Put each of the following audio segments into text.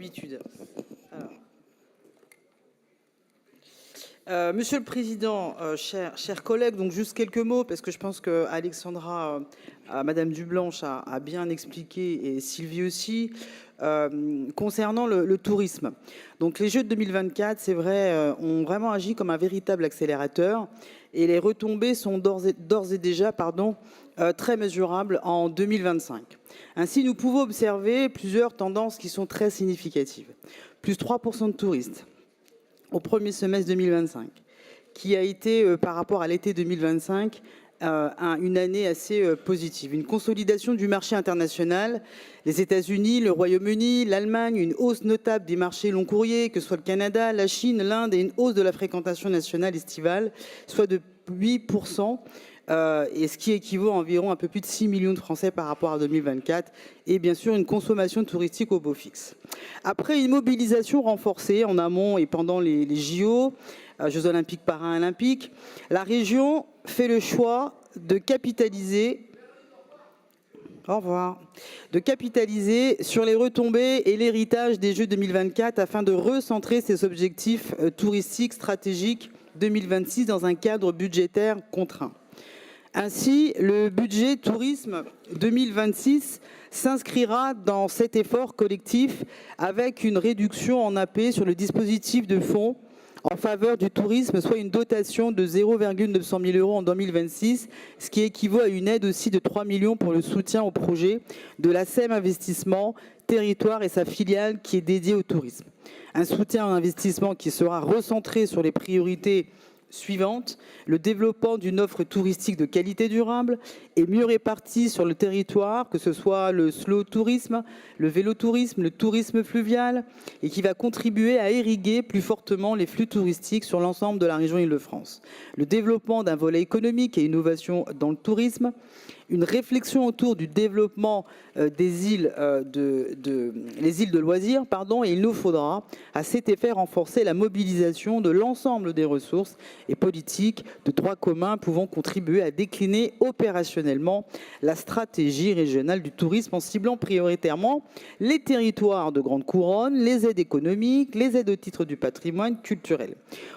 Habitude. Monsieur le Président, chers collègues, donc juste quelques mots parce que je pense que Alexandra, Madame Dublanche a bien expliqué et Sylvie aussi concernant le tourisme. Donc les Jeux de 2024, c'est vrai, ont vraiment agi comme un véritable accélérateur et les retombées sont d'ores et déjà, très mesurables en 2025. Ainsi, nous pouvons observer plusieurs tendances qui sont très significatives. Plus 3% de touristes au premier semestre 2025, qui a été, par rapport à l'été 2025, une année assez positive. Une consolidation du marché international, les États-Unis, le Royaume-Uni, l'Allemagne, une hausse notable des marchés long courriers, que ce soit le Canada, la Chine, l'Inde, et une hausse de la fréquentation nationale estivale, soit de 8%. Et ce qui équivaut à environ un peu plus de 6 millions de Français par rapport à 2024, et bien sûr une consommation touristique au beau fixe. Après une mobilisation renforcée en amont et pendant les JO, Jeux olympiques paralympiques, la région fait le choix de capitaliser sur les retombées et l'héritage des Jeux 2024 afin de recentrer ses objectifs touristiques stratégiques 2026 dans un cadre budgétaire contraint. Ainsi, le budget tourisme 2026 s'inscrira dans cet effort collectif avec une réduction en AP sur le dispositif de fonds en faveur du tourisme, soit une dotation de 0,900 000 € en 2026, ce qui équivaut à une aide aussi de 3 millions pour le soutien au projet de la SEM Investissement Territoire et sa filiale qui est dédiée au tourisme. Un soutien à investissement qui sera recentré sur les priorités suivantes: le développement d'une offre touristique de qualité durable et mieux répartie sur le territoire, que ce soit le slow tourisme, le vélotourisme, le tourisme fluvial, et qui va contribuer à irriguer plus fortement les flux touristiques sur l'ensemble de la région Île-de-France. Le développement d'un volet économique et innovation dans le tourisme, une réflexion autour du développement des îles, les îles de loisirs, et il nous faudra à cet effet renforcer la mobilisation de l'ensemble des ressources et politiques de droit commun pouvant contribuer à décliner opérationnellement la stratégie régionale du tourisme en ciblant prioritairement les territoires de grande couronne, les aides économiques, les aides au titre du patrimoine culturel.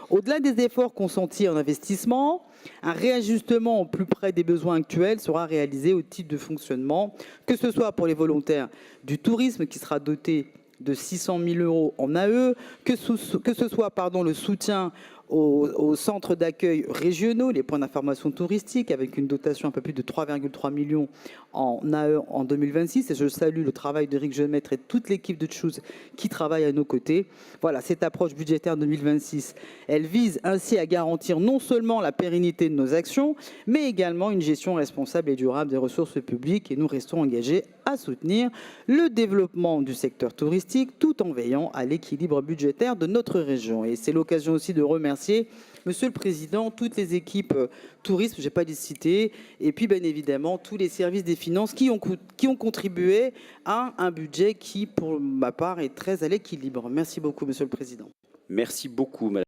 Au-delà des efforts consentis en investissement, un réajustement au plus près des besoins actuels sera réalisé au titre de fonctionnement, que ce soit pour les volontaires du tourisme qui sera doté de 600 000 € en AE, que ce soit le soutien aux centres d'accueil régionaux, les points d'information touristique, avec une dotation un peu plus de 3,3 millions en AE en 2026. Et je salue le travail d'Éric Jeumettre et de toute l'équipe de Choose qui travaille à nos côtés. Voilà, cette approche budgétaire 2026, elle vise ainsi à garantir non seulement la pérennité de nos actions, mais également une gestion responsable et durable des ressources publiques. Et nous restons engagés à soutenir le développement du secteur touristique tout en veillant à l'équilibre budgétaire de notre région. Et c'est l'occasion aussi de remercier Monsieur le Président, toutes les équipes tourisme, je n'ai pas les citer, et puis bien évidemment tous les services des finances qui ont contribué à un budget qui, pour ma part, est très à l'équilibre. Merci beaucoup, Monsieur le Président. Merci beaucoup, Madame.